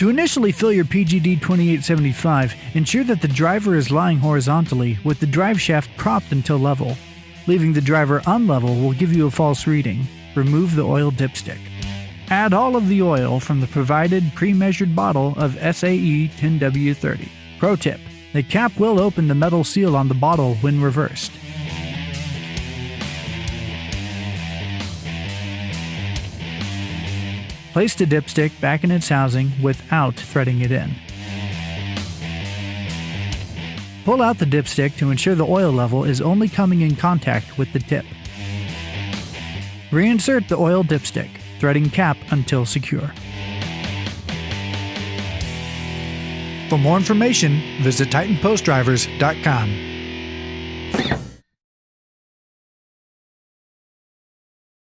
To initially fill your PGD2875, ensure that the driver is lying horizontally with the drive shaft propped until level. Leaving the driver unlevel will give you a false reading. Remove the oil dipstick. Add all of the oil from the provided pre-measured bottle of SAE 10W30. Pro tip: the cap will open the metal seal on the bottle when reversed. Place the dipstick back in its housing without threading it in. Pull out the dipstick to ensure the oil level is only coming in contact with the tip. Reinsert the oil dipstick, threading cap until secure. For more information, visit TitanPostDrivers.com.